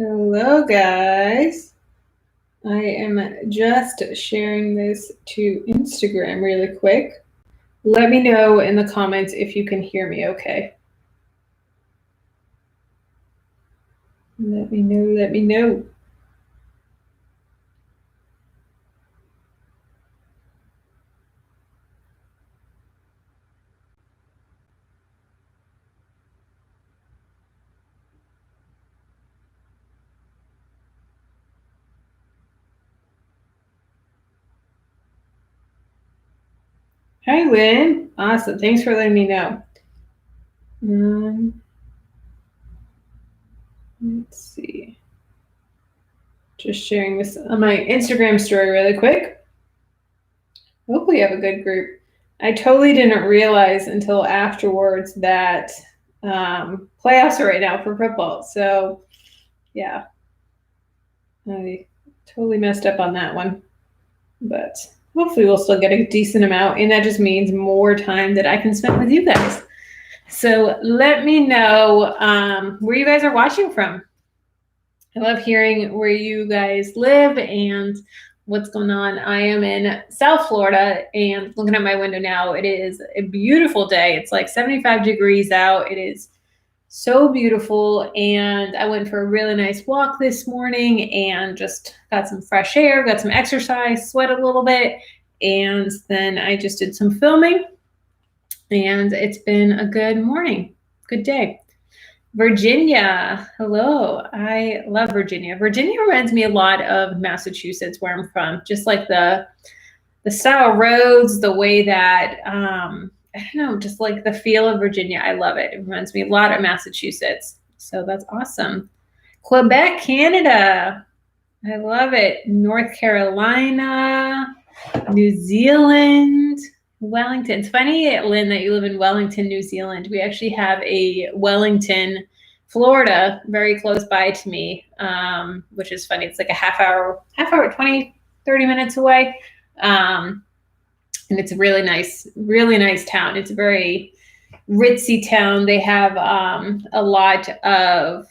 Hello, guys. I am just sharing this to Instagram really quick. Let me know in the comments if you can hear me okay. Let me know. Hi, Lynn. Awesome. Thanks for letting me know. Let's see. Just sharing this on my Instagram story really quick. Hopefully you have a good group. I totally didn't realize until afterwards that playoffs are right now for football. So, yeah, I totally messed up on that one. But hopefully we'll still get a decent amount, and that just means more time that I can spend with you guys. So let me know where you guys are watching from. I love hearing where you guys live and what's going on. I am in South Florida, and looking at my window now, it is a beautiful day. It's like 75 degrees out. It is so beautiful, and I went for a really nice walk this morning and just got some fresh air, got some exercise, sweat a little bit, and then I just did some filming, and it's been a good morning, good day. Virginia, hello. I love Virginia. Virginia reminds me a lot of Massachusetts, where I'm from, just like the style roads, the way that I don't know, just like the feel of Virginia. I love it. It reminds me a lot of Massachusetts. So that's awesome. Quebec, Canada. I love it. North Carolina, New Zealand, Wellington. It's funny, Lynn, that you live in Wellington, New Zealand. We actually have a Wellington, Florida, very close by to me, which is funny. It's like a half hour, 20, 30 minutes away. And it's a really nice town. It's a very ritzy town. They have a lot of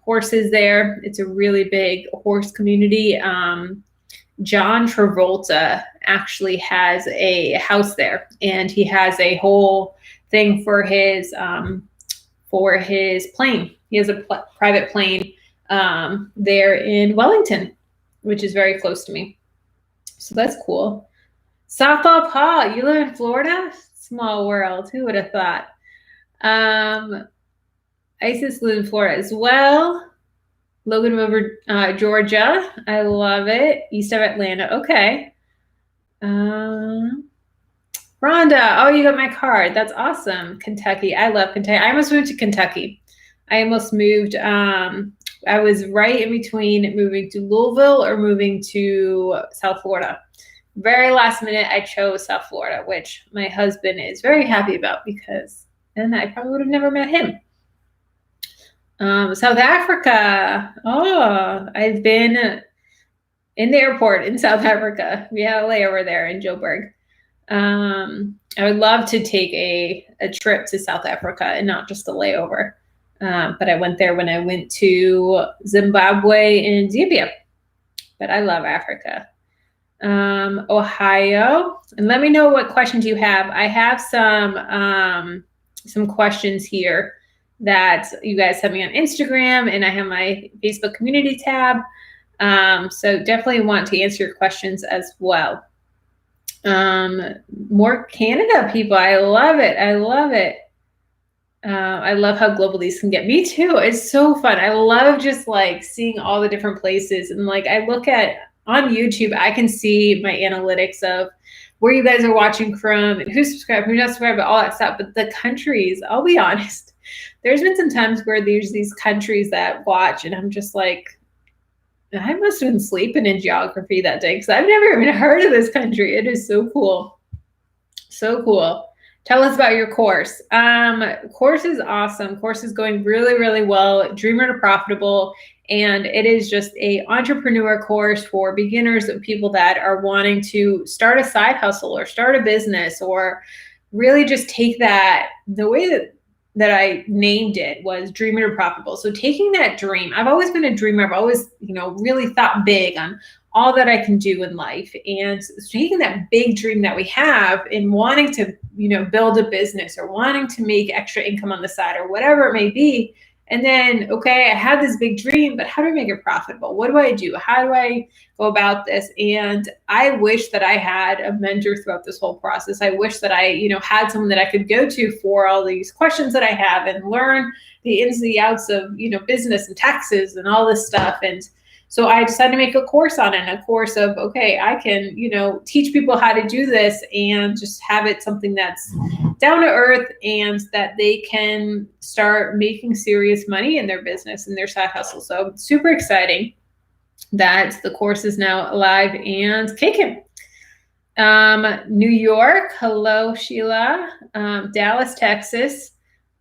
horses there. It's a really big horse community. John Travolta actually has a house there, and he has a whole thing for his plane. He has a private plane there in Wellington, which is very close to me. So that's cool. Softball Paul, you live in Florida? Small world. Who would have thought? Isis lives in Florida as well. Logan River, Georgia. I love it. East of Atlanta. Okay. Rhonda. Oh, you got my card. That's awesome. Kentucky. I love Kentucky. I almost moved to Kentucky. I almost moved. I was right in between moving to Louisville or moving to South Florida. Very last minute, I chose South Florida, which my husband is very happy about, because then I probably would have never met him. South Africa. Oh, I've been in the airport in South Africa. We had a layover there in Joburg. I would love to take a trip to South Africa and not just a layover. But I went there when I went to Zimbabwe and Zambia. But I love Africa. Ohio, and let me know what questions you have. I have some questions here that you guys sent me on Instagram, and I have my Facebook community tab. So definitely want to answer your questions as well. More Canada people. I love it. I love it. I love how global these can get. Me too. It's so fun. I love just like seeing all the different places, and like I look at on YouTube, I can see my analytics of where you guys are watching from and who's subscribed, who's not subscribed, all that stuff. But the countries, I'll be honest, there's been some times where there's these countries that watch, and I'm just like, I must have been sleeping in geography that day, because I've never even heard of this country. It is so cool. So cool. Tell us about your course. Course is awesome. Course is going really, really well. Dreamer to Profitable. And it is just a entrepreneur course for beginners and people that are wanting to start a side hustle or start a business, or really just take that, the way that that I named it was Dreamer to Profitable. So taking that dream, I've always been a dreamer. I've always, really thought big on all that I can do in life. And taking that big dream that we have and wanting to, build a business or wanting to make extra income on the side or whatever it may be. And then, okay, I have this big dream, but how do I make it profitable? What do I do? How do I go about this? And I wish that I had a mentor throughout this whole process. I wish that I, had someone that I could go to for all these questions that I have and learn the ins and the outs of, business and taxes and all this stuff. And so I decided to make a course on it, a course of, okay, I can, teach people how to do this and just have it something that's down to earth and that they can start making serious money in their business and their side hustle. So super exciting that the course is now live and kicking. New York, hello, Sheila. Dallas, Texas,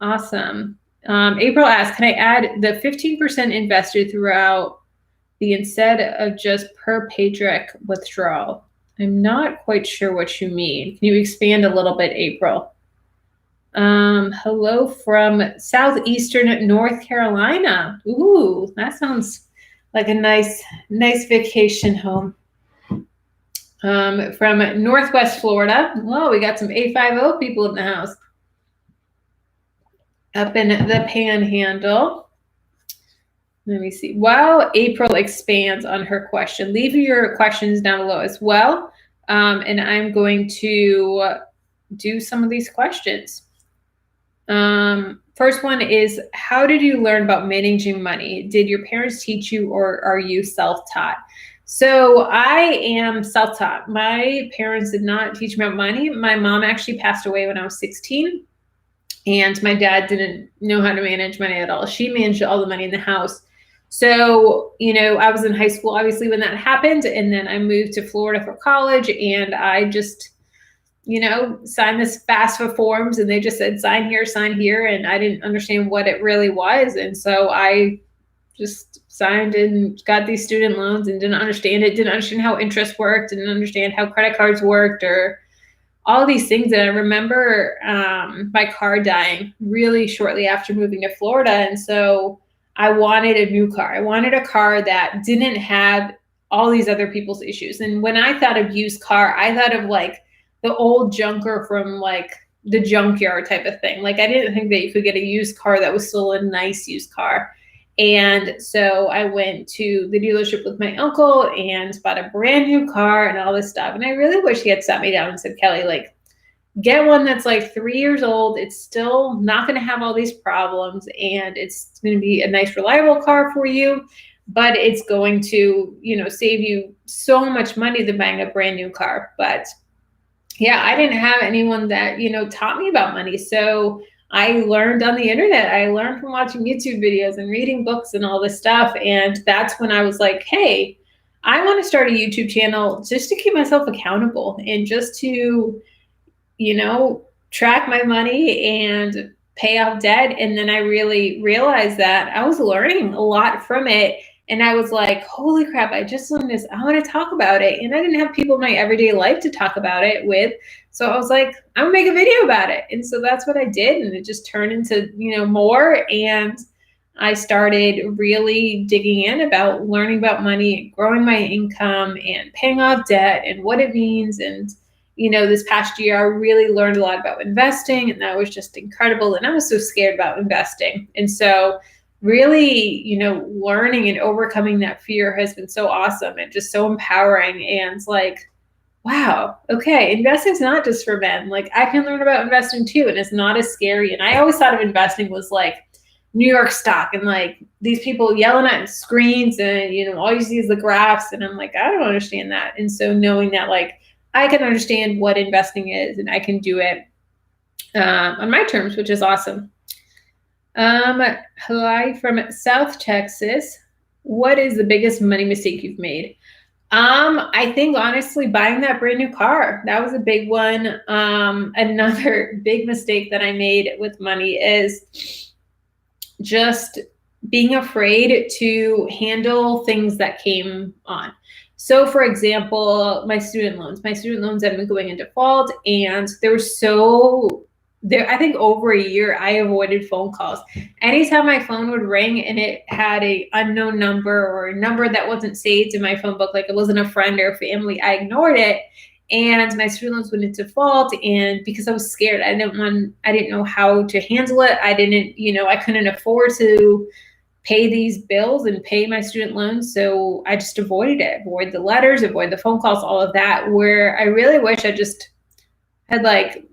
awesome. April asks, can I add the 15% invested throughout the instead of just per paycheck withdrawal? I'm not quite sure what you mean. Can you expand a little bit, April? Hello from southeastern North Carolina. Ooh, that sounds like a nice vacation home. From Northwest Florida. Well, we got some A50 people in the house. Up in the Panhandle. Let me see. While April expands on her question, leave your questions down below as well. And I'm going to do some of these questions. First one is, how did you learn about managing money? Did your parents teach you or are you self-taught? So I am self-taught. My parents did not teach me about money. My mom actually passed away when I was 16. And my dad didn't know how to manage money at all. She managed all the money in the house. So, I was in high school, obviously, when that happened. And then I moved to Florida for college. And I just, signed this FAFSA forms. And they just said, sign here. And I didn't understand what it really was. And so I just signed and got these student loans and didn't understand it. Didn't understand how interest worked. Didn't understand how credit cards worked or all these things. And I remember my car dying really shortly after moving to Florida. And so I wanted a new car. I wanted a car that didn't have all these other people's issues. And when I thought of used car, I thought of like the old junker from like the junkyard type of thing. Like I didn't think that you could get a used car that was still a nice used car. And so I went to the dealership with my uncle and bought a brand new car and all this stuff. And I really wish he had sat me down and said, Kelly, like, get one that's like 3 years old. It's still not going to have all these problems and it's going to be a nice, reliable car for you, but it's going to, save you so much money than buying a brand new car. But yeah, I didn't have anyone that, taught me about money. So I learned on the internet. I learned from watching YouTube videos and reading books and all this stuff. And that's when I was like, hey, I want to start a YouTube channel just to keep myself accountable and just to, track my money and pay off debt. And then I really realized that I was learning a lot from it. And I was like, holy crap, I just learned this. I want to talk about it. And I didn't have people in my everyday life to talk about it with. So I was like, I'm gonna make a video about it. And so that's what I did. And it just turned into, more. And I started really digging in about learning about money, growing my income and paying off debt and what it means. And, this past year, I really learned a lot about investing and that was just incredible. And I was so scared about investing. And so really, learning and overcoming that fear has been so awesome and just so empowering. And it's like, wow, okay, investing's not just for men. Like I can learn about investing too. And it's not as scary. And I always thought of investing was like New York stock and like these people yelling at screens and, all you see is the graphs. And I'm like, I don't understand that. And so knowing that like, I can understand what investing is and I can do it on my terms, which is awesome. Hi from South Texas. What is the biggest money mistake you've made? I think honestly buying that brand new car, that was a big one. Another big mistake that I made with money is just being afraid to handle things that came on. So for example, my student loans have been going in default and they were so I think over a year, I avoided phone calls. Anytime my phone would ring and it had a unknown number or a number that wasn't saved in my phone book, like it wasn't a friend or family, I ignored it. And my student loans went into default. And because I was scared, I didn't know how to handle it. I couldn't afford to pay these bills and pay my student loans. So I just avoided it, avoid the letters, avoid the phone calls, all of that, where I really wish I just had like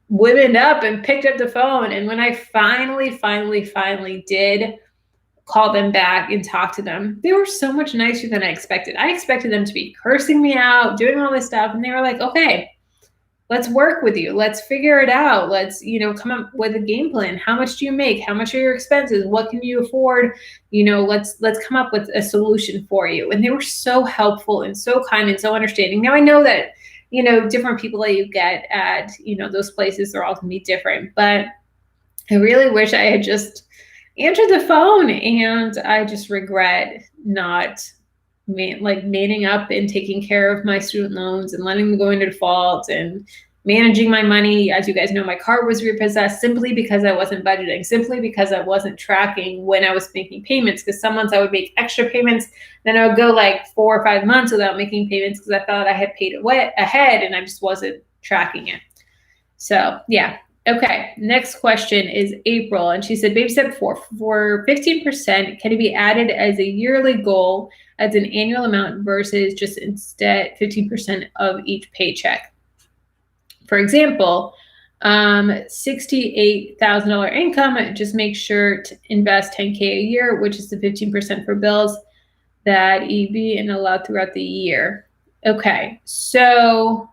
women up and picked up the phone. And when I finally did call them back and talk to them, they were so much nicer than I expected. I expected them to be cursing me out, doing all this stuff. And they were like, okay, let's work with you. Let's figure it out. Let's, come up with a game plan. How much do you make? How much are your expenses? What can you afford? Let's come up with a solution for you. And they were so helpful and so kind and so understanding. Now I know that, different people that you get at, those places are all going to be different, but I really wish I had just answered the phone, and I just regret not manning up and taking care of my student loans and letting them go into default and managing my money. As you guys know, my car was repossessed simply because I wasn't budgeting, simply because I wasn't tracking when I was making payments, because some months I would make extra payments, then I would go like 4 or 5 months without making payments because I thought I had paid ahead and I just wasn't tracking it. So yeah. Okay, next question is April, and she said, baby step 4, for 15%, can it be added as a yearly goal as an annual amount versus just instead 15% of each paycheck? For example, $68,000 income, just make sure to invest $10K a year, which is the 15% for bills that EB and allow throughout the year. Okay, so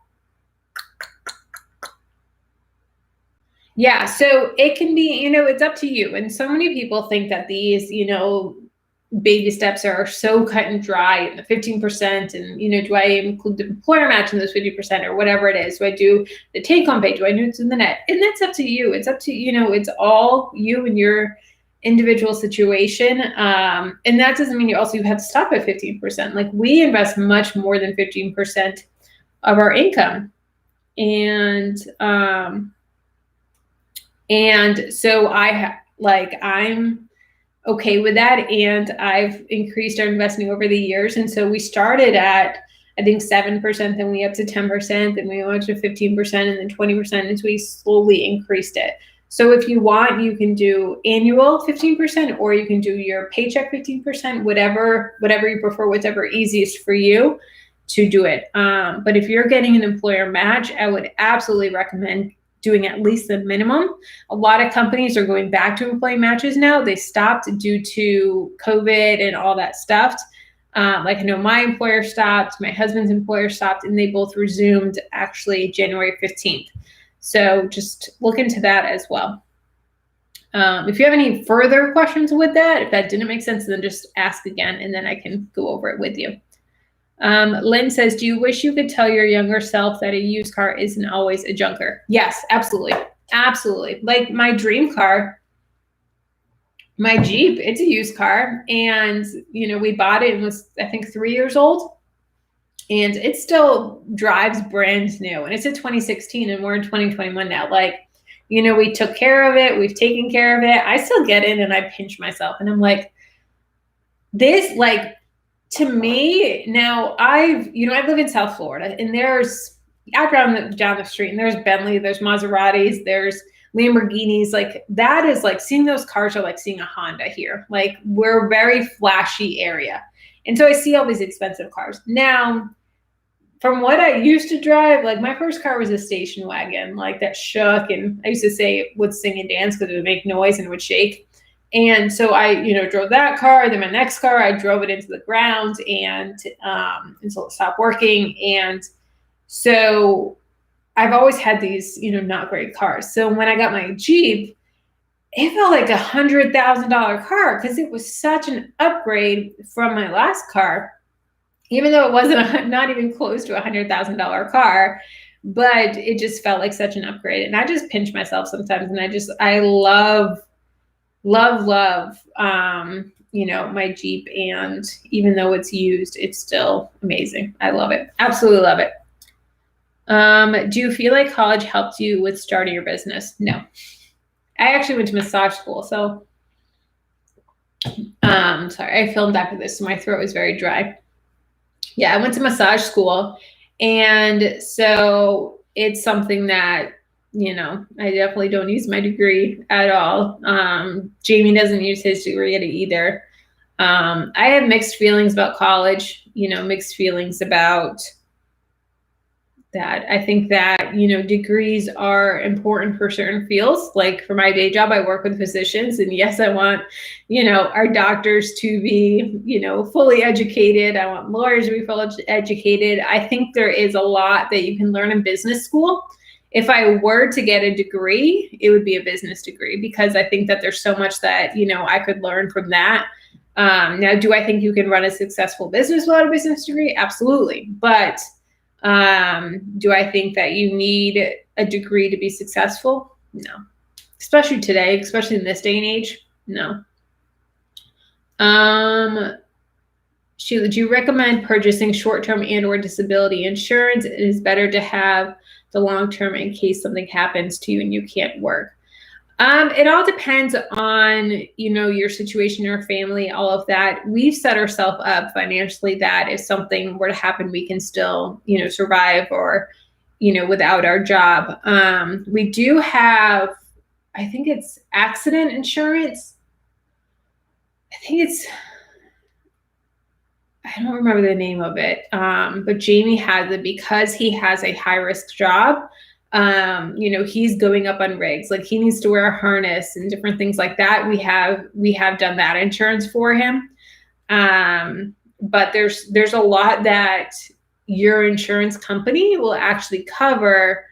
yeah, so it can be, it's up to you. And so many people think that these, baby steps are so cut and dry, and the 15%, and, do I include the employer match in those 50% or whatever it is? Do I do the take home pay? Do I do it in the net? And that's up to you. It's up to, it's all you and your individual situation. And that doesn't mean you have to stop at 15%. Like, we invest much more than 15% of our income. And so I'm okay with that. And I've increased our investing over the years. And so we started at, I think, 7%, then we up to 10%, then we went to 15%, and then 20%, as we slowly increased it. So if you want, you can do annual 15%, or you can do your paycheck 15%, whatever you prefer, whatever easiest for you to do it. But if you're getting an employer match, I would absolutely recommend doing at least the minimum. A lot of companies are going back to employee matches now. They stopped due to COVID and all that stuff. I know my employer stopped, my husband's employer stopped, and they both resumed actually January 15th. So just look into that as well. If you have any further questions with that, if that didn't make sense, then just ask again, and then I can go over it with you. Lynn says, do you wish you could tell your younger self that a used car isn't always a junker? Yes, absolutely. Absolutely. Like my dream car, my Jeep, it's a used car. And, we bought it and was, I think, 3 years old. And it still drives brand new. And it's a 2016 and we're in 2021 now. We took care of it. We've taken care of it. I still get in and I pinch myself. And I'm like, to me now, I live in South Florida, and there's down the street, and there's Bentley, there's Maseratis, there's Lamborghinis. Like, that is like seeing those cars are like seeing a Honda here. Like, we're a very flashy area. And so I see all these expensive cars. Now, from what I used to drive, like my first car was a station wagon, like that shook. And I used to say it would sing and dance because it would make noise and it would shake. And so I, drove that car. Then my next car, I drove it into the ground and until it stopped working. And so I've always had these, not great cars. So when I got my Jeep, it felt like $100,000 car because it was such an upgrade from my last car, even though it wasn't not even close to $100,000 car. But it just felt like such an upgrade. And I just pinch myself sometimes. And I love my Jeep, and even though it's used, it's still amazing. I love it. Absolutely love it. Do you feel like college helped you with starting your business? No. I actually went to massage school, so sorry, I filmed after this, so my throat was very dry. Yeah, I went to massage school, and so it's something that, you know, I definitely don't use my degree at all. Jamie doesn't use his degree either. I have mixed feelings about college, you know, mixed feelings about that. I think that, you know, degrees are important for certain fields. Like for my day job, I work with physicians, and yes, I want, you know, our doctors to be, you know, fully educated. I want lawyers to be fully educated. I think there is a lot that you can learn in business school. If I were to get a degree, it would be a business degree, because I think that there's so much that, you know, I could learn from that. Now, do I think you can run a successful business without a business degree? Absolutely. But do I think that you need a degree to be successful? No. Especially today, especially in this day and age, no. Sheila, do you recommend purchasing short-term and or disability insurance? It is better to have the long-term in case something happens to you and you can't work. It all depends on, you know, your situation, your family, all of that. We've set ourselves up financially that if something were to happen, we can still, you know, survive, or, you know, without our job. We do have, I think it's accident insurance. I don't remember the name of it, but Jamie has it because he has a high risk job. You know, he's going up on rigs, like he needs to wear a harness and different things like that. We have done that insurance for him. But there's a lot that your insurance company will actually cover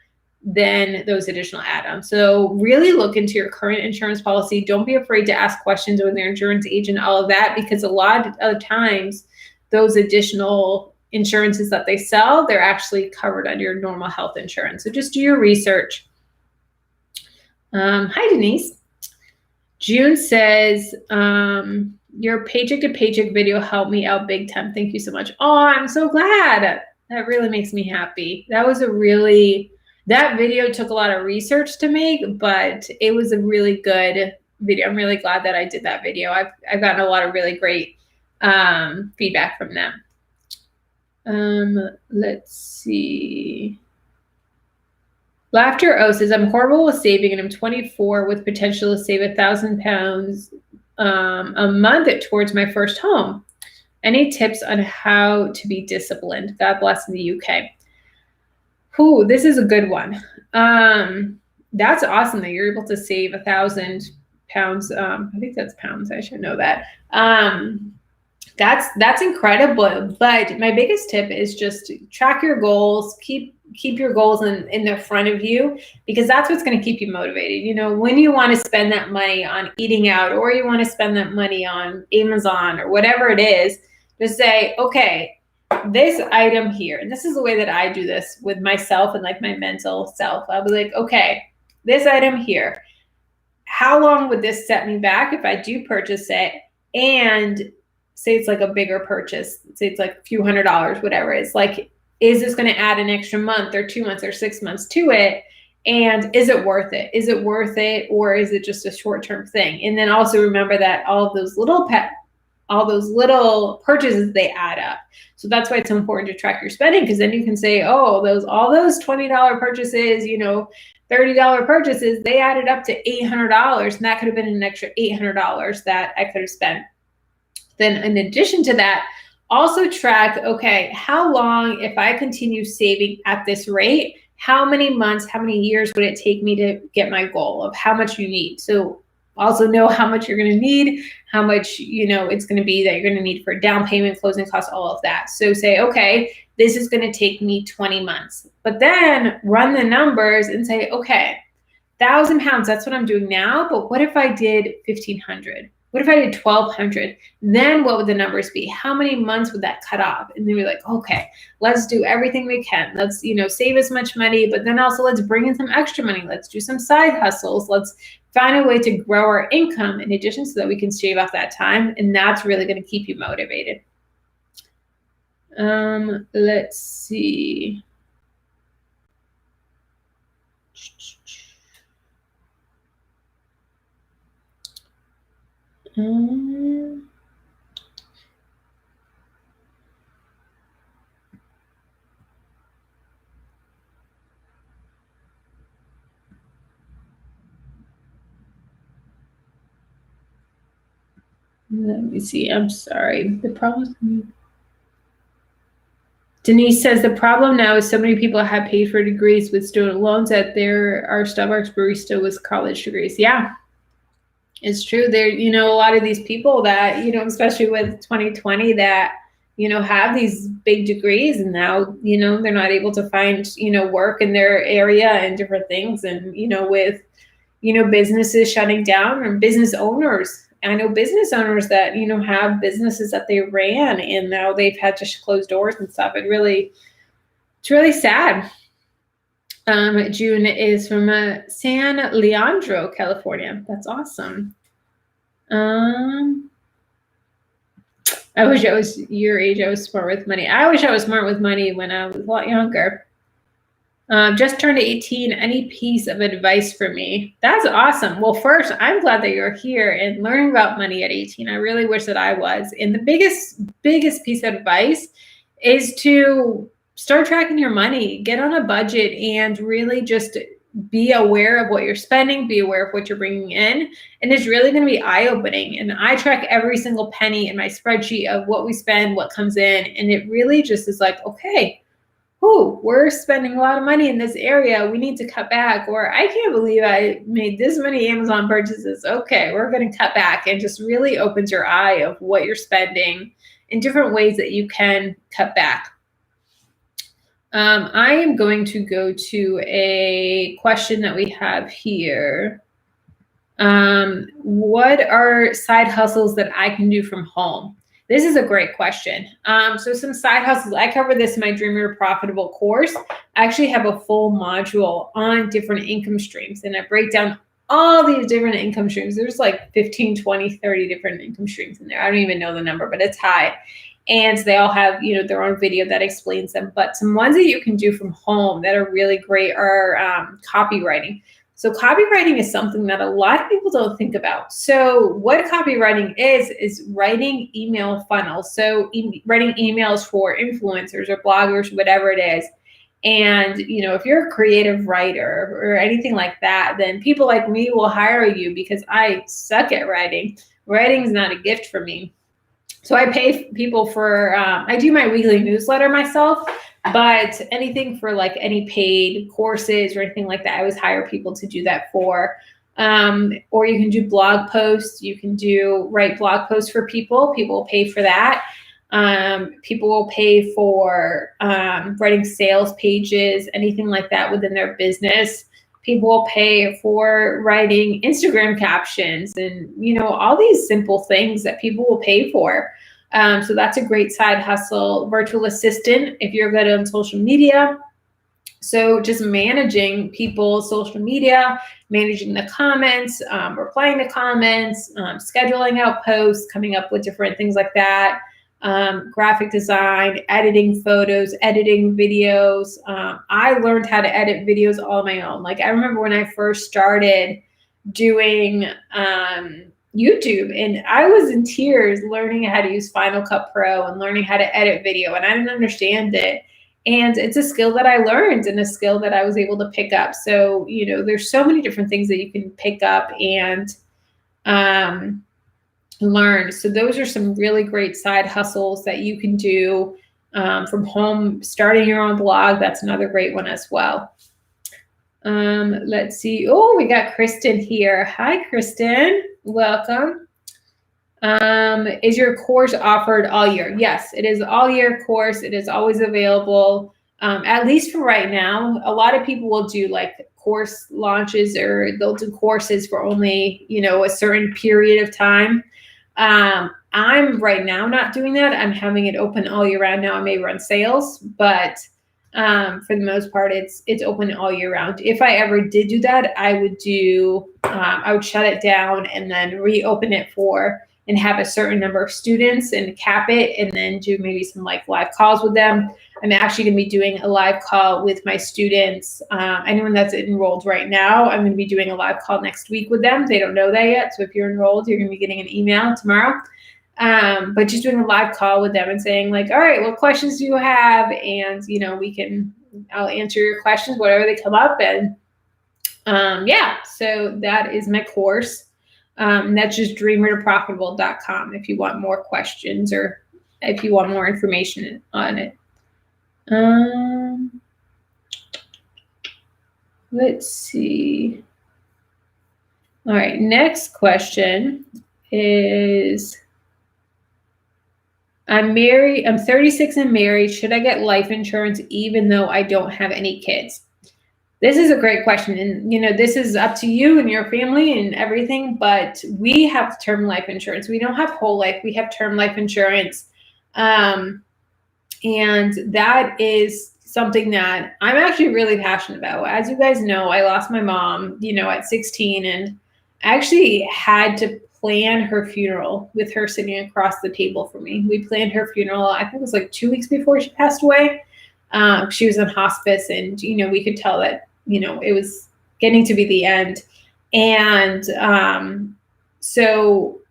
than those additional add-ons. So really look into your current insurance policy. Don't be afraid to ask questions with their insurance agent, all of that, because a lot of times those additional insurances that they sell, they're actually covered under your normal health insurance. So just do your research. Hi, Denise. June says, your paycheck to paycheck video helped me out big time. Thank you so much. Oh, I'm so glad. That really makes me happy. That video took a lot of research to make, but it was a really good video. I'm really glad that I did that video. I've gotten a lot of really great feedback from them. Let's see. Laughter O says, I'm horrible with saving and I'm 24 with potential to save £1,000 a month towards my first home. Any tips on how to be disciplined? God bless in the UK. Ooh, this is a good one. That's awesome that you're able to save £1,000. I think that's pounds. I should know that. That's incredible. But my biggest tip is just track your goals, keep your goals in the front of you, because that's what's going to keep you motivated. You know, when you want to spend that money on eating out, or you want to spend that money on Amazon or whatever it is, just say, okay, this item here, and this is the way that I do this with myself and like my mental self. I'll be like, okay, this item here, how long would this set me back if I do purchase it? And say it's like a bigger purchase, say it's like a few $100s, whatever. It's like, is this going to add an extra month or 2 months or 6 months to it? And is it worth it? Is it worth it? Or is it just a short-term thing? And then also remember that all those little purchases, they add up. So that's why it's important to track your spending, because then you can say, oh, all those $20 purchases, you know, $30 purchases, they added up to $800, and that could have been an extra $800 that I could have spent. Then in addition to that, also track, okay, how long, if I continue saving at this rate, how many months, how many years would it take me to get my goal of how much you need? So also know how much you're going to need, how much, you know, it's going to be that you're going to need for down payment, closing costs, all of that. So say, okay, this is going to take me 20 months, but then run the numbers and say, okay, £1,000, that's what I'm doing now. But what if I did 1,500? What if I did 1,200? Then what would the numbers be? How many months would that cut off? And then we're like, okay, let's do everything we can. Let's, you know, save as much money, but then also let's bring in some extra money. Let's do some side hustles. Let's find a way to grow our income in addition, so that we can shave off that time. And that's really going to keep you motivated. Let's see. Let me see. I'm sorry. The problem. Denise says the problem now is so many people have paid for degrees with student loans that there are Starbucks barista with college degrees. Yeah, it's true. There, a lot of these people that, especially with 2020 that, have these big degrees and now, they're not able to find, work in their area and different things. And, with, businesses shutting down and business owners. I know business owners that, have businesses that they ran and now they've had to close doors and stuff. It's really sad. June is from San Leandro, California. That's awesome. I wish I was your age. I was smart with money. I wish I was smart with money when I was a lot younger. Just turned 18. Any piece of advice for me? That's awesome. Well, first, I'm glad that you're here and learning about money at 18. I really wish that I was. And the biggest piece of advice is to start tracking your money, get on a budget, and really just be aware of what you're spending, be aware of what you're bringing in. And it's really going to be eye-opening. And I track every single penny in my spreadsheet of what we spend, what comes in. And it really just is like, okay, we're spending a lot of money in this area. We need to cut back. Or I can't believe I made this many Amazon purchases. Okay, we're going to cut back. And just really opens your eye of what you're spending in different ways that you can cut back. I am going to go to a question that we have here. What are side hustles that I can do from home? This is a great question. So some side hustles, I cover this in my Dream Your Profitable course. I actually have a full module on different income streams, and I break down all these different income streams. There's like 15, 20, 30 different income streams in there. I don't even know the number, but it's high. And they all have, their own video that explains them. But some ones that you can do from home that are really great are copywriting. So copywriting is something that a lot of people don't think about. So what copywriting is writing email funnels. So writing emails for influencers or bloggers, whatever it is. And, if you're a creative writer or anything like that, then people like me will hire you because I suck at writing. Writing is not a gift for me. So I pay people for, I do my weekly newsletter myself, but anything for like any paid courses or anything like that, I always hire people to do that for. Or you can do blog posts. You can write blog posts for people. People will pay for that. People will pay for writing sales pages, anything like that within their business. People will pay for writing Instagram captions and, all these simple things that people will pay for. So that's a great side hustle. Virtual assistant, if you're good on social media. So just managing people's social media, managing the comments, replying to comments, scheduling out posts, coming up with different things like that. Graphic design, editing photos, editing videos. I learned how to edit videos all on my own. Like I remember when I first started doing YouTube, and I was in tears learning how to use Final Cut Pro and learning how to edit video, and I didn't understand it. And it's a skill that I learned and a skill that I was able to pick up. So, there's so many different things that you can pick up and learn. So those are some really great side hustles that you can do from home. Starting your own blog, that's another great one as well. Let's see. Oh, we got Kristen here. Hi, Kristen. Welcome. Is your course offered all year? Yes, it is all year course. It is always available. At least for right now. A lot of people will do like course launches, or they'll do courses for only, a certain period of time. I'm right now not doing that. I'm having it open all year round now. I may run sales, but for the most part, it's open all year round. If I ever did do that, I would shut it down and then reopen it for and have a certain number of students and cap it, and then do maybe some like live calls with them. I'm actually going to be doing a live call with my students. Anyone that's enrolled right now, I'm going to be doing a live call next week with them. They don't know that yet. So if you're enrolled, you're going to be getting an email tomorrow. But just doing a live call with them and saying like, all right, what questions do you have? And, I'll answer your questions, whatever they come up. And yeah, so that is my course. That's just dreamertoprofitable.com if you want more questions or if you want more information on it. Let's see. All right, next question is, I'm 36 and married. Should I get life insurance even though I don't have any kids? This is a great question. And, this is up to you and your family and everything, but we have term life insurance. We don't have whole life. We have term life insurance. And that is something that I'm actually really passionate about. As you guys know, I lost my mom, at 16, and I actually had to plan her funeral with her sitting across the table from me. We planned her funeral, I think it was like 2 weeks before she passed away. She was in hospice, and, we could tell that, it was getting to be the end. And so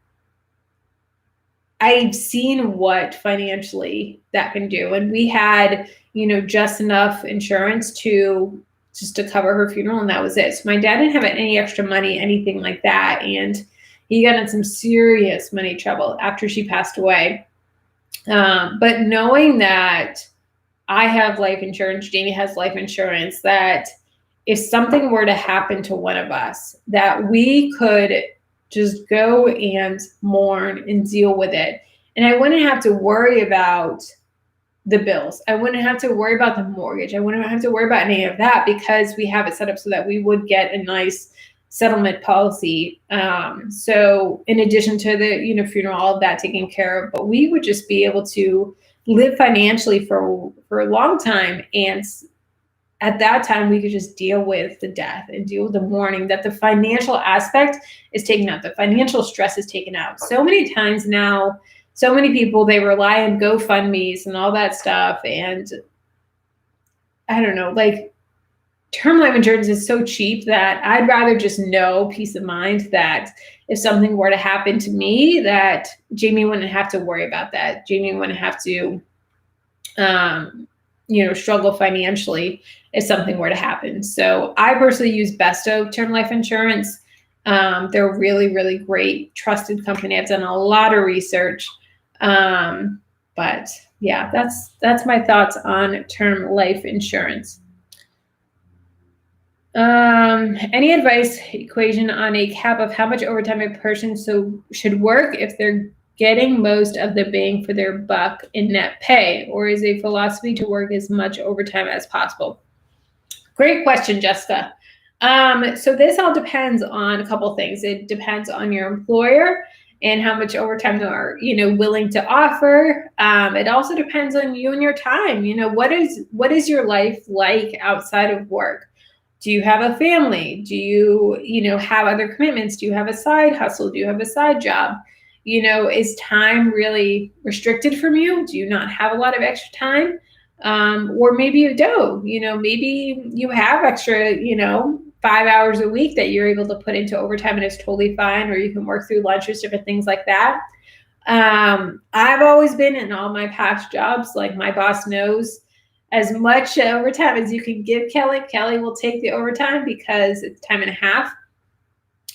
I've seen what financially that can do. And we had, just enough insurance to cover her funeral, and that was it. So my dad didn't have any extra money, anything like that. And he got in some serious money trouble after she passed away. But knowing that I have life insurance, Jamie has life insurance, that if something were to happen to one of us, that we could just go and mourn and deal with it. And I wouldn't have to worry about the bills. I wouldn't have to worry about the mortgage. I wouldn't have to worry about any of that, because we have it set up so that we would get a nice settlement policy. So in addition to the, funeral, all of that taken care of, but we would just be able to live financially for a long time. And at that time, we could just deal with the death and deal with the mourning, that the financial aspect is taken out. The financial stress is taken out. So many times now, so many people, they rely on GoFundMe's and all that stuff. And I don't know, like, term life insurance is so cheap that I'd rather just know, peace of mind, that if something were to happen to me, that Jamie wouldn't have to worry about that. Jamie wouldn't have to, struggle financially if something were to happen. So I personally use Besto Term Life Insurance. They're a really, really great, trusted company. I've done a lot of research. But yeah, that's my thoughts on term life insurance. Any advice equation on a cap of how much overtime a person should work if they're getting most of the bang for their buck in net pay, or is a philosophy to work as much overtime as possible? Great question, Jessica. So this all depends on a couple things. It depends on your employer and how much overtime they're, willing to offer. It also depends on you and your time. What is your life like outside of work? Do you have a family? Do you, have other commitments? Do you have a side hustle? Do you have a side job? Is time really restricted from you? Do you not have a lot of extra time? Or maybe you don't, maybe you have extra, 5 hours a week that you're able to put into overtime and it's totally fine, or you can work through lunches, different things like that. I've always been in all my past jobs, like my boss knows, as much overtime as you can give Kelly. Kelly will take the overtime because it's time and a half.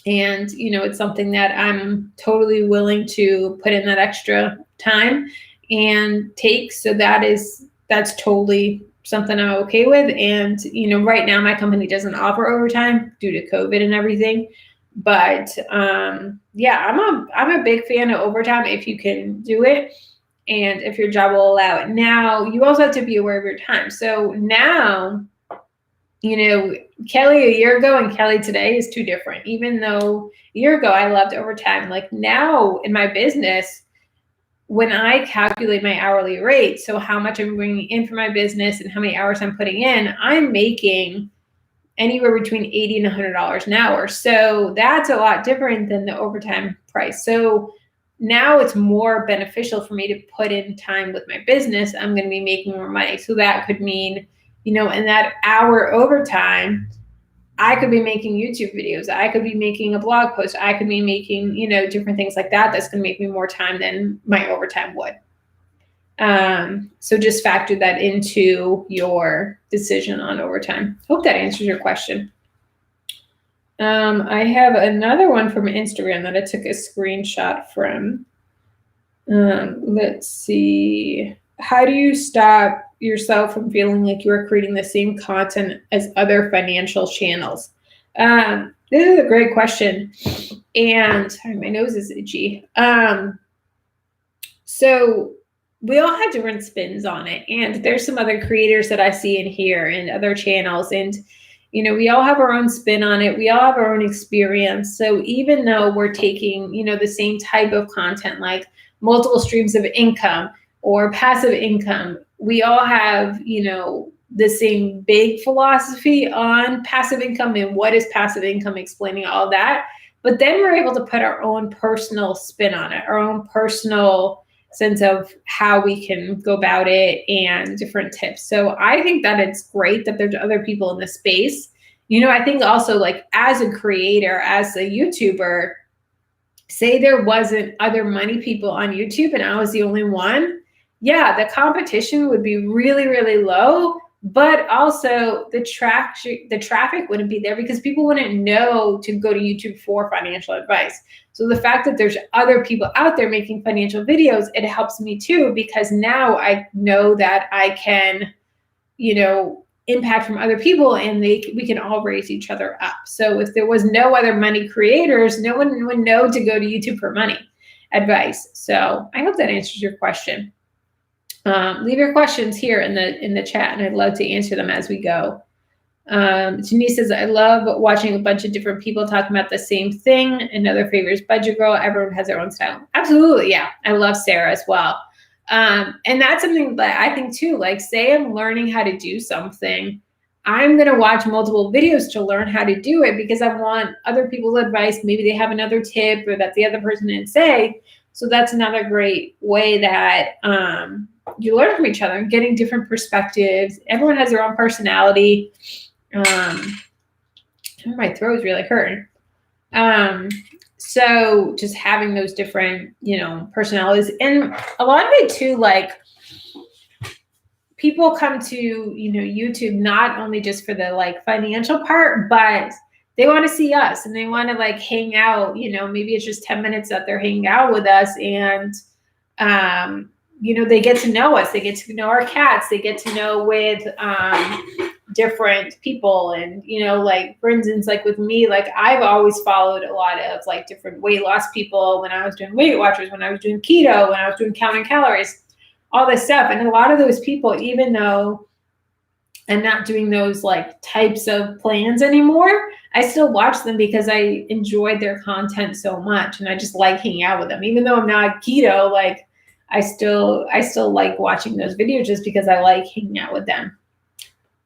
And, it's something that I'm totally willing to put in that extra time and take. So that's totally something I'm okay with. And, right now my company doesn't offer overtime due to COVID and everything. But yeah, I'm a big fan of overtime if you can do it and if your job will allow it. Now, you also have to be aware of your time. So now, Kelly a year ago and Kelly today is too different. Even though a year ago I loved overtime, like now in my business, when I calculate my hourly rate, so how much I'm bringing in for my business and how many hours I'm putting in, I'm making anywhere between $80 and $100 an hour. So that's a lot different than the overtime price. So now it's more beneficial for me to put in time with my business. I'm going to be making more money. So that could mean, in that hour overtime, I could be making YouTube videos. I could be making a blog post. I could be making, different things like that. That's going to make me more time than my overtime would. So just factor that into your decision on overtime. Hope that answers your question. I have another one from Instagram that I took a screenshot from. Let's see. How do you stop yourself from feeling like you are creating the same content as other financial channels? This is a great question. And sorry, my nose is itchy. So we all have different spins on it. And there's some other creators that I see in here and other channels. And, we all have our own spin on it. We all have our own experience. So even though we're taking, the same type of content, like multiple streams of income or passive income, we all have, the same big philosophy on passive income and what is passive income, explaining all that. But then we're able to put our own personal spin on it, our own personal sense of how we can go about it and different tips. So I think that it's great that there's other people in the space. I think also, like, as a creator, as a YouTuber, say there wasn't other money people on YouTube and I was the only one, yeah, the competition would be really, really low. But also the traffic wouldn't be there because people wouldn't know to go to YouTube for financial advice. So the fact that there's other people out there making financial videos, it helps me too, because now I know that I can, impact from other people and we can all raise each other up. So if there was no other money creators, no one would know to go to YouTube for money advice. So I hope that answers your question. Leave your questions here in the chat, and I'd love to answer them as we go. Janice says, I love watching a bunch of different people talking about the same thing. Another favorite is Budget Girl. Everyone has their own style. Absolutely, yeah. I love Sarah as well. And that's something that I think too, like, say I'm learning how to do something, I'm going to watch multiple videos to learn how to do it because I want other people's advice. Maybe they have another tip or that the other person didn't say. So that's another great way that you learn from each other and getting different perspectives. Everyone has their own personality. My throat is really hurting. So just having those different, personalities. And a lot of it too, like, people come to, YouTube not only just for the, like, financial part, but they want to see us and they want to, like, hang out, maybe it's just 10 minutes that they're hanging out with us, and they get to know us, they get to know our cats, they get to know with different people. And like, for instance, like with me, like, I've always followed a lot of, like, different weight loss people when I was doing Weight Watchers, when I was doing keto, when I was doing counting calories, all this stuff. And a lot of those people, even though I'm not doing those, like, types of plans anymore, I still watch them because I enjoyed their content so much and I just like hanging out with them. Even though I'm not keto, like, I still like watching those videos just because I like hanging out with them.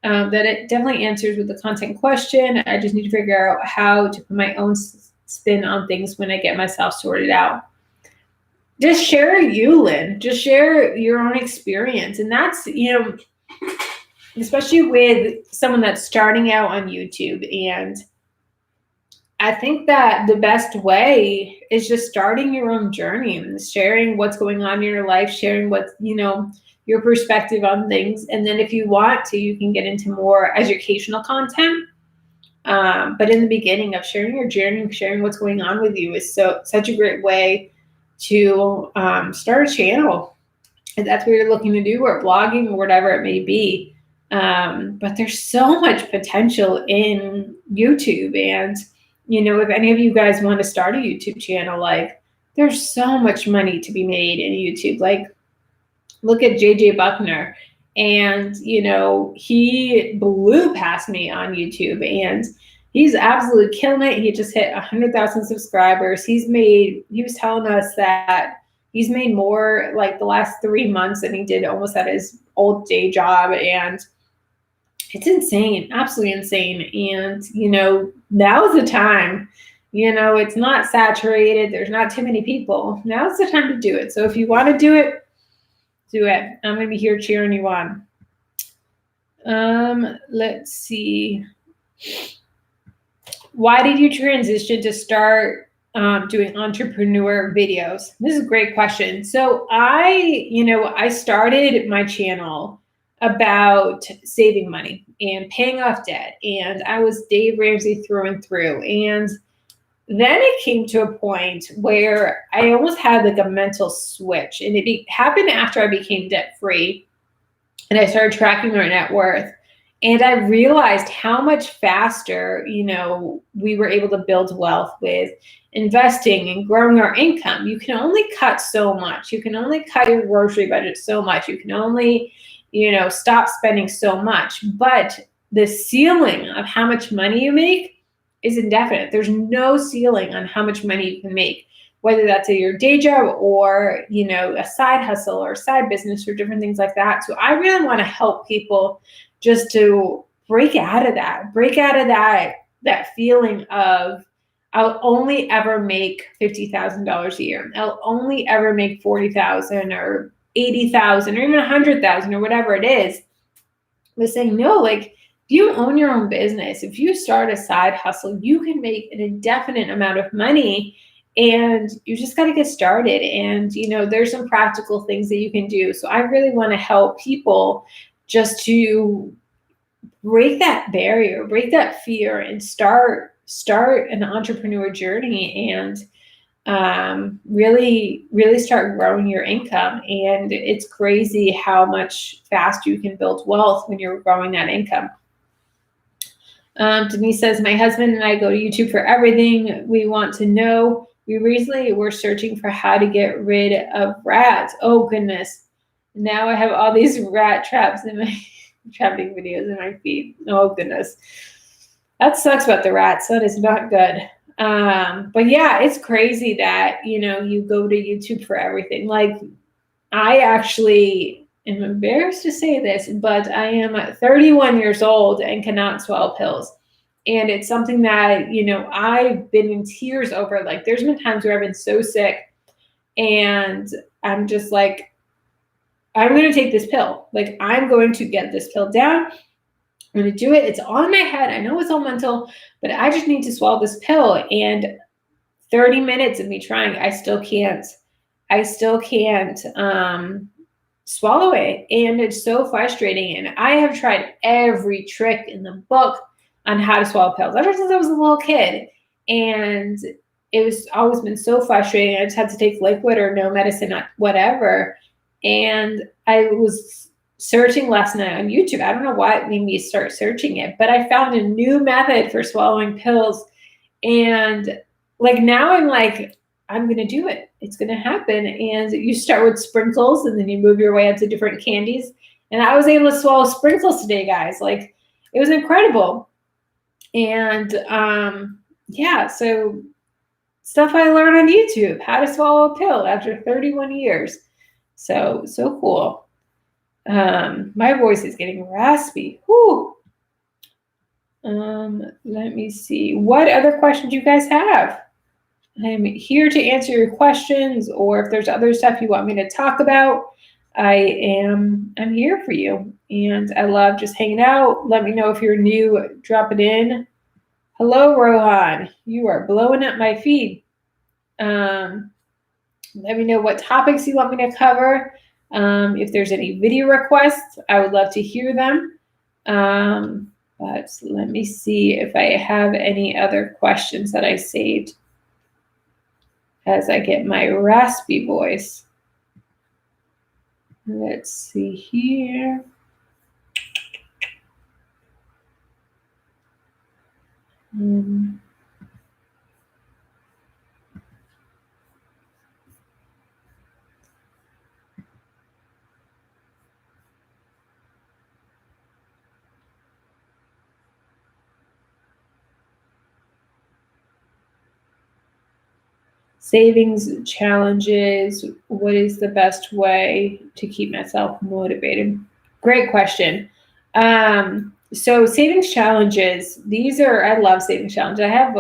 That it definitely answers with the content question. I just need to figure out how to put my own spin on things when I get myself sorted out. Just share you, Lynn. Just share your own experience. And that's, especially with someone that's starting out on YouTube. And I think that the best way is just starting your own journey and sharing what's going on in your life, sharing what's, your perspective on things. And then if you want to, you can get into more educational content. But in the beginning of sharing your journey, sharing what's going on with you is such a great way to start a channel. If that's what you're looking to do, or blogging, or whatever it may be. But there's so much potential in YouTube. And, if any of you guys want to start a YouTube channel, like, there's so much money to be made in YouTube. Like, look at JJ Buckner, and, he blew past me on YouTube, and he's absolutely killing it. He just hit 100,000 subscribers. He was telling us that he's made more, like, the last 3 months than he did almost at his old day job. And it's insane, absolutely insane. And, now's the time, You know, it's not saturated. There's not too many people. Now's the time to do it. So if you want to do it, do it. I'm going to be here cheering you on. Let's see. Why did you transition to start doing entrepreneur videos? This is a great question. So I started my channel about saving money and paying off debt. And I was Dave Ramsey through and through. And then it came to a point where I almost had like a mental switch, and it happened after I became debt free and I started tracking my net worth. And I realized how much faster, we were able to build wealth with investing and growing our income. You can only cut so much. You can only cut your grocery budget so much. You can only, stop spending so much. But the ceiling of how much money you make is indefinite. There's no ceiling on how much money you can make, whether that's at your day job or, a side hustle or a side business or different things like that. So I really want to help people just to break out of that feeling of, I'll only ever make $50,000 a year. I'll only ever make 40,000 or 80,000 or even 100,000 or whatever it is. But saying, no, like, if you own your own business, if you start a side hustle, you can make an indefinite amount of money, and you just got to get started. And, there's some practical things that you can do. So I really want to help people just to break that barrier, break that fear, and start an entrepreneur journey and really, really start growing your income. And it's crazy how much faster you can build wealth when you're growing that income. Denise says, my husband and I go to YouTube for everything we want to know. We recently were searching for how to get rid of rats. Oh, goodness. Now I have all these rat traps in my trapping videos in my feed. Oh, goodness. That sucks about the rats. That is not good. But yeah, it's crazy that, you go to YouTube for everything. Like, I actually am embarrassed to say this, but I am 31 years old and cannot swallow pills. And it's something that, I've been in tears over. Like, there's been times where I've been so sick and I'm just like, I'm going to take this pill. Like, I'm going to get this pill down. I'm going to do it. It's on my head. I know it's all mental, but I just need to swallow this pill. And 30 minutes of me trying, I still can't swallow it. And it's so frustrating. And I have tried every trick in the book on how to swallow pills ever since I was a little kid. And it was always been so frustrating. I just had to take liquid or no medicine, whatever. And I was searching last night on YouTube. I don't know why it made me start searching it, but I found a new method for swallowing pills. And like, now I'm like, I'm going to do it. It's going to happen. And you start with sprinkles and then you move your way up to different candies. And I was able to swallow sprinkles today, guys. Like, it was incredible. And yeah, so stuff I learned on YouTube, how to swallow a pill after 31 years. So cool. My voice is getting raspy. Whew. Let me see. What other questions you guys have? I'm here to answer your questions, or if there's other stuff you want me to talk about, I'm here for you. And I love just hanging out. Let me know if you're new, drop it in. Hello, Rohan. You are blowing up my feed. Let me know what topics you want me to cover. If there's any video requests, I would love to hear them. But let me see if I have any other questions that I saved as I get my raspy voice. Let's see here. Savings challenges. What is the best way to keep myself motivated? Great question. So savings challenges, I love savings challenges. I have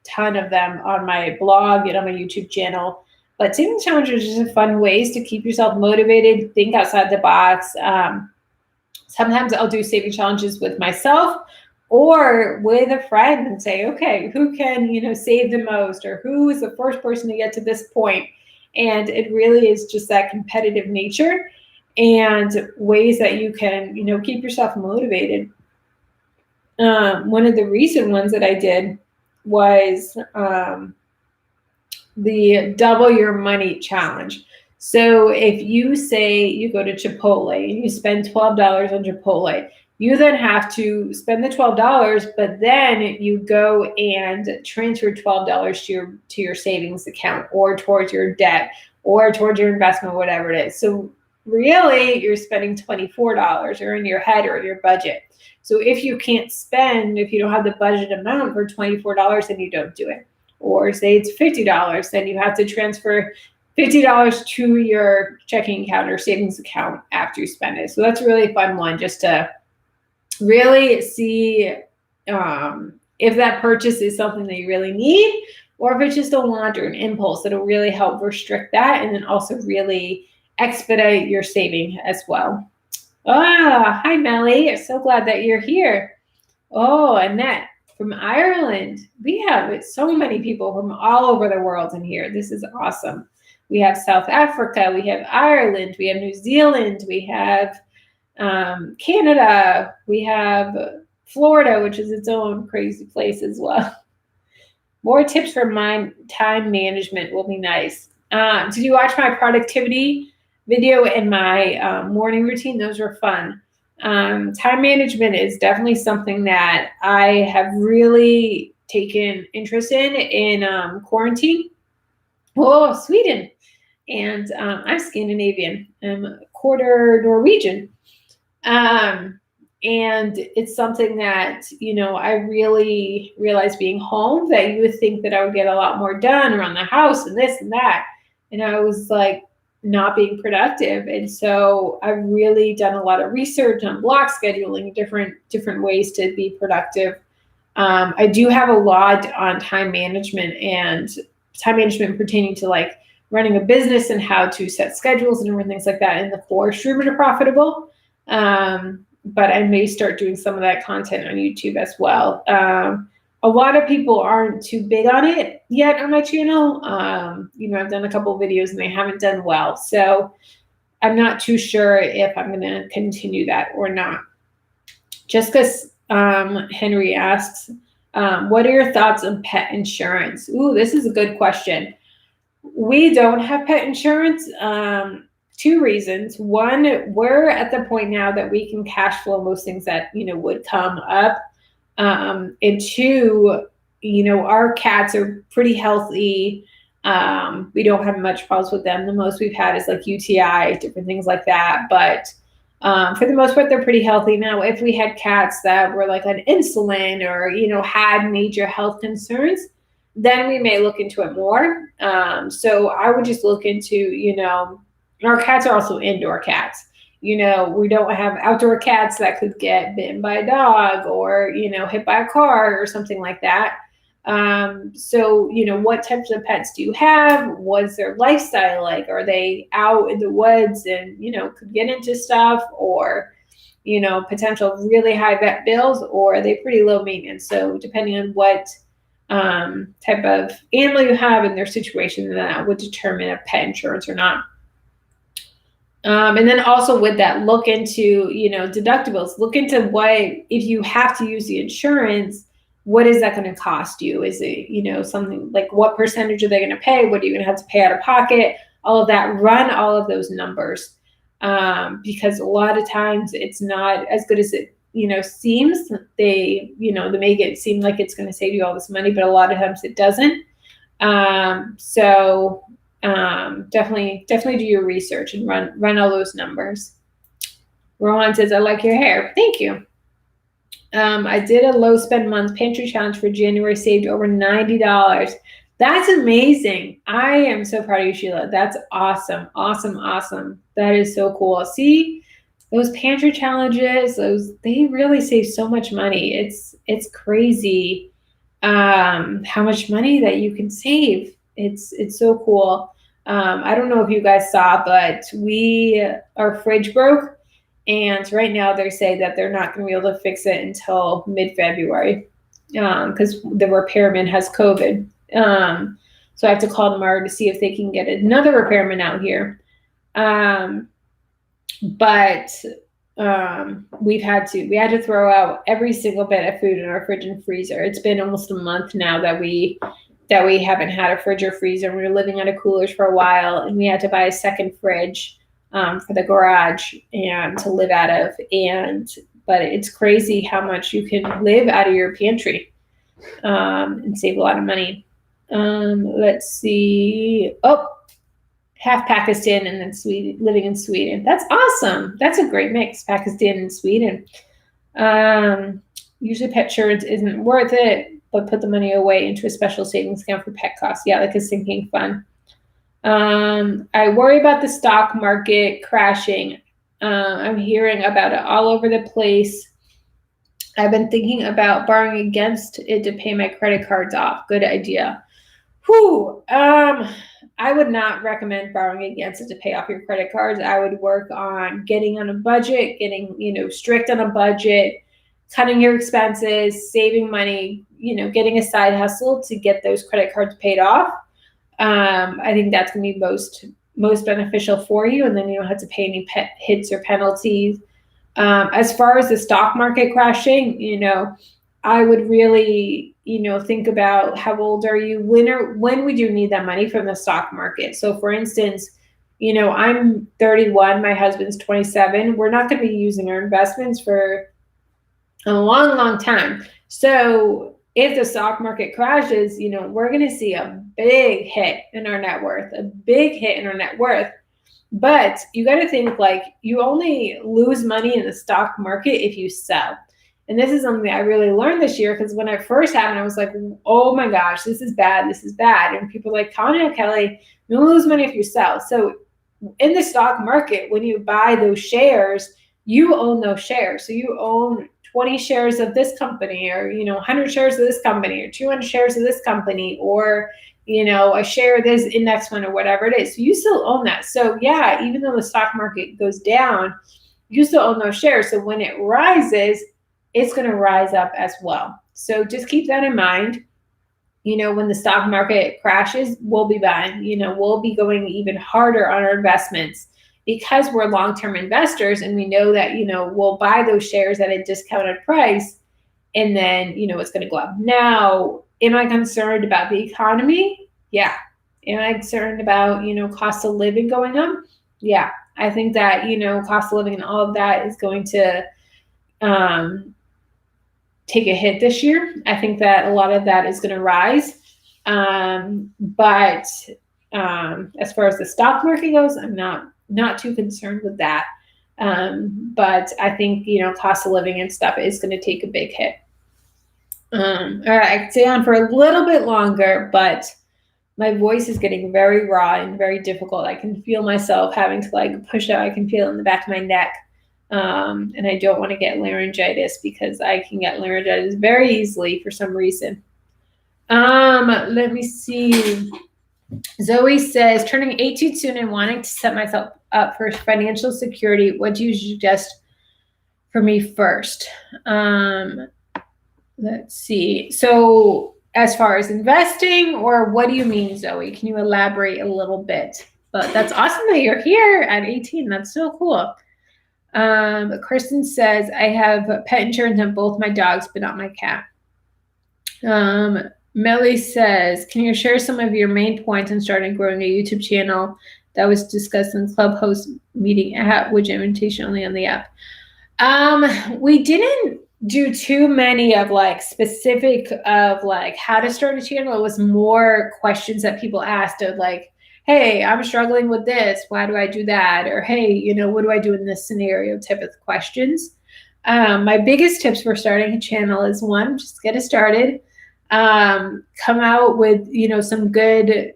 ton of them on my blog and on my YouTube channel. But savings challenges are just fun ways to keep yourself motivated, think outside the box. Sometimes I'll do saving challenges with myself or with a friend and say, okay, who can, save the most, or who is the first person to get to this point? And it really is just that competitive nature and ways that you can, keep yourself motivated. One of the recent ones that I did was the double your money challenge. So if you say you go to Chipotle and you spend $12 on Chipotle, you then have to spend the $12, but then you go and transfer $12 to your savings account or towards your debt or towards your investment, whatever it is. So really you're spending $24 or in your head or in your budget. So if you can't spend, if you don't have the budget amount for $24, then you don't do it. Or say it's $50, then you have to transfer $50 to your checking account or savings account after you spend it. So that's a really fun one, just to really see if that purchase is something that you really need, or if it's just a want or an impulse. That'll really help restrict that, and then also really expedite your saving as well. Hi, Melly. So glad that you're here. Oh, Annette from Ireland. We have so many people from all over the world in here. This is awesome. We have South Africa, we have Ireland, we have New Zealand, we have Canada, we have Florida, which is its own crazy place as well. More tips for time management will be nice. Did you watch my productivity video and my morning routine? Those were fun. Time management is definitely something that I have really taken interest in quarantine. Oh, Sweden. And I'm Scandinavian. I'm a quarter Norwegian. And it's something that, I really realized being home, that you would think that I would get a lot more done around the house and this and that. And I was like, not being productive. And so I've really done a lot of research on block scheduling, different ways to be productive. I do have a lot on time management pertaining to like running a business and how to set schedules and different things like that in the course Streamers Are Profitable. But I may start doing some of that content on YouTube as well. A lot of people aren't too big on it yet on my channel. I've done a couple of videos and they haven't done well. So I'm not too sure if I'm going to continue that or not. Jessica Henry asks, what are your thoughts on pet insurance? Ooh, this is a good question. We don't have pet insurance. Two reasons. One, we're at the point now that we can cash flow most things that, would come up. And two, our cats are pretty healthy. We don't have much problems with them. The most we've had is like UTI, different things like that. But for the most part, they're pretty healthy. Now, if we had cats that were like on insulin or, had major health concerns, then we may look into it more. So I would just look into, our cats are also indoor cats. We don't have outdoor cats that could get bitten by a dog or, hit by a car or something like that. So, what types of pets do you have? What's their lifestyle like? Are they out in the woods and, could get into stuff, or, potential really high vet bills, or are they pretty low maintenance? So depending on what type of animal you have and their situation, that would determine if pet insurance or not. And then also with that, look into, deductibles. Look into if you have to use the insurance, what is that going to cost you? Is it, something like what percentage are they going to pay? What are you going to have to pay out of pocket? All of that, run all of those numbers. Because a lot of times it's not as good as it, seems. They make it seem like it's going to save you all this money, but a lot of times it doesn't. So definitely do your research and run all those numbers. Rohan says, I like your hair. Thank you. I did a low spend month pantry challenge for January, saved over $90. That's amazing. I am so proud of you, Sheila. That's awesome. Awesome. That is so cool. See, those pantry challenges, they really save so much money. It's crazy how much money that you can save. It's so cool. I don't know if you guys saw, but our fridge broke, and right now they say that they're not going to be able to fix it until mid-February because the repairman has COVID. So I have to call tomorrow to see if they can get another repairman out here. But we had to throw out every single bit of food in our fridge and freezer. It's been almost a month now that we haven't had a fridge or freezer. We were living out of coolers for a while, and we had to buy a second fridge for the garage and to live out of. But it's crazy how much you can live out of your pantry and save a lot of money. Let's see. Oh, half Pakistan and then living in Sweden. That's awesome. That's a great mix, Pakistan and Sweden. Usually pet insurance isn't worth it, but put the money away into a special savings account for pet costs. Yeah, like a sinking fund. I worry about the stock market crashing. I'm hearing about it all over the place. I've been thinking about borrowing against it to pay my credit cards off. Good idea. Whew. I would not recommend borrowing against it to pay off your credit cards. I would work on getting on a budget, getting, strict on a budget, cutting your expenses, saving money, getting a side hustle to get those credit cards paid off. I think that's going to be most beneficial for you. And then you don't have to pay any hits or penalties. As far as the stock market crashing, I would really, think about how old are you? When would you need that money from the stock market? So for instance, I'm 31, my husband's 27. We're not going to be using our investments for a long, long time. So if the stock market crashes, we're going to see a big hit in our net worth, But you got to think you only lose money in the stock market if you sell. And this is something I really learned this year, because when it first happened, I was like, oh my gosh, this is bad. And people are like, Kelly, you don't lose money if you sell. So in the stock market, when you buy those shares, you own those shares. So you own 20 shares of this company, or 100 shares of this company, or 200 shares of this company, or a share of this index fund, or whatever it is. So you still own that. So yeah, even though the stock market goes down, you still own those shares. So when it rises, it's going to rise up as well. So just keep that in mind. When the stock market crashes, we'll be buying, we'll be going even harder on our investments, because we're long-term investors, and we know that, we'll buy those shares at a discounted price, and then, it's going to go up. Now, am I concerned about the economy? Yeah. Am I concerned about, cost of living going up? Yeah. I think that, cost of living and all of that is going to take a hit this year. I think that a lot of that is going to rise. But as far as the stock market goes, I'm not too concerned with that. But I think, cost of living and stuff is going to take a big hit. All right, I could stay on for a little bit longer, but my voice is getting very raw and very difficult. I can feel myself having to push out. I can feel it in the back of my neck. And I don't want to get laryngitis, because I can get laryngitis very easily for some reason. Let me see. Zoe says, turning 18 soon and wanting to set myself up for financial security. What do you suggest for me first? Let's see. So as far as investing, or what do you mean, Zoe? Can you elaborate a little bit? But that's awesome that you're here at 18. That's so cool. Kristen says, I have pet insurance on both my dogs, but not my cat. Melly says, can you share some of your main points in starting growing a YouTube channel that was discussed in Clubhouse meeting at Wood Invitation only on the app? We didn't do too many of specific of how to start a channel. It was more questions that people asked of hey, I'm struggling with this. Why do I do that? Or, hey, what do I do in this scenario type of questions. My biggest tips for starting a channel is, one, just get it started. Come out with, some good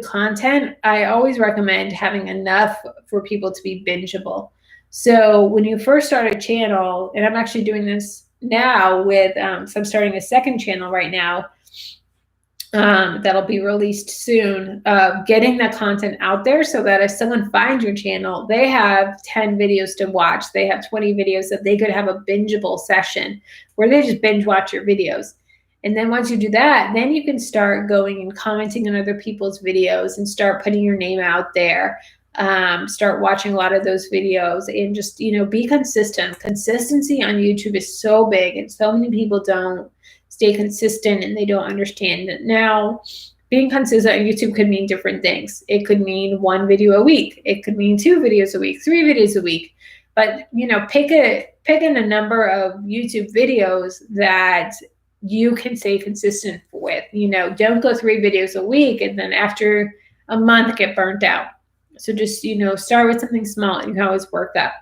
content. I always recommend having enough for people to be bingeable. So when you first start a channel, and I'm actually doing this now with, so I'm starting a second channel right now. that'll be released soon, getting that content out there so that if someone finds your channel, they have 10 videos to watch. They have 20 videos that they could have a bingeable session where they just binge watch your videos. And then once you do that, then you can start going and commenting on other people's videos and start putting your name out there. Start watching a lot of those videos and just, be consistent. Consistency on YouTube is so big, and so many people don't stay consistent and they don't understand it. Now, being consistent on YouTube could mean different things. It could mean 1 video a week. It could mean 2 videos a week, 3 videos a week. But, pick in a number of YouTube videos that you can stay consistent with. Don't go 3 videos a week and then after a month get burnt out. So just, start with something small and you can always work that.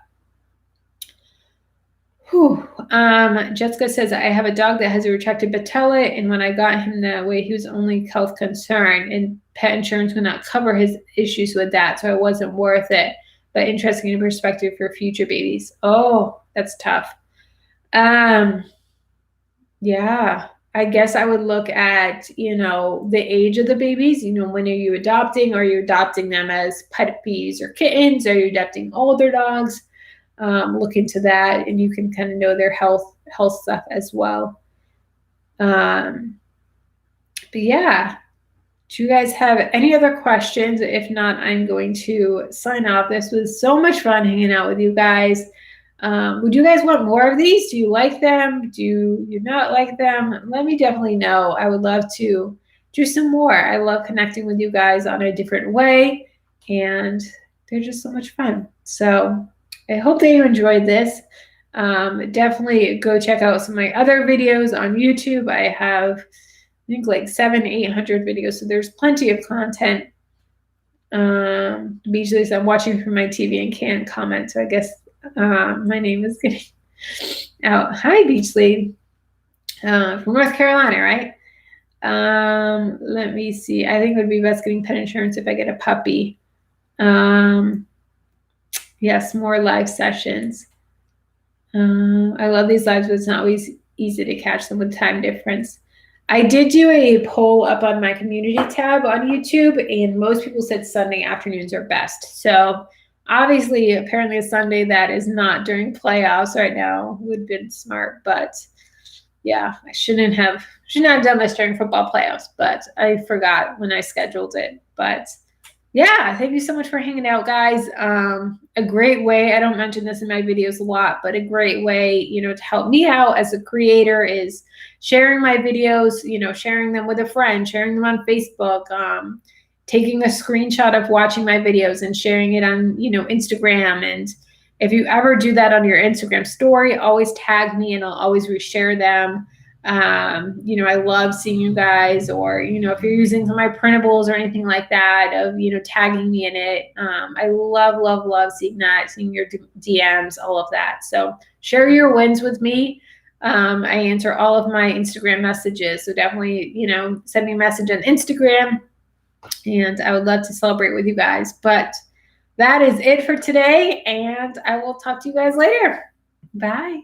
Jessica says, I have a dog that has a retracted patella, and when I got him that way, he was only health concern, and pet insurance would not cover his issues with that, so it wasn't worth it. But interesting perspective for future babies. Oh, that's tough. Yeah, I guess I would look at, the age of the babies. When are you adopting? Are you adopting them as puppies or kittens? Are you adopting older dogs? Look into that, and you can kind of know their health stuff as well. But yeah, do you guys have any other questions? If not, I'm going to sign off. This was so much fun hanging out with you guys. Would you guys want more of these? Do you like them? Do you not like them? Let me definitely know. I would love to do some more. I love connecting with you guys on a different way, and they're just so much fun. So I hope that you enjoyed this. Definitely go check out some of my other videos on YouTube. I have, I think, like 700-800 videos, so there's plenty of content. Beachley said, I'm watching from my TV and can't comment, so I guess my name is getting out. Hi, Beachley. From North Carolina, right? Let me see. I think it would be best getting pet insurance if I get a puppy. Yes, more live sessions. I love these lives, but it's not always easy to catch them with time difference. I did do a poll up on my community tab on YouTube, and most people said Sunday afternoons are best. So obviously, apparently a Sunday that is not during playoffs right now would have been smart. But yeah, I shouldn't have done this during football playoffs, but I forgot when I scheduled it. But yeah, thank you so much for hanging out, guys. A great way, I don't mention this in my videos a lot, but a great way, to help me out as a creator is sharing my videos, sharing them with a friend, sharing them on Facebook, taking a screenshot of watching my videos and sharing it on, Instagram. And if you ever do that on your Instagram story, always tag me and I'll always reshare them. I love seeing you guys, or, if you're using some of my printables or anything like that, of, tagging me in it. I love seeing that, seeing your DMs, all of that. So share your wins with me. I answer all of my Instagram messages. So definitely, send me a message on Instagram, and I would love to celebrate with you guys. But that is it for today, and I will talk to you guys later. Bye.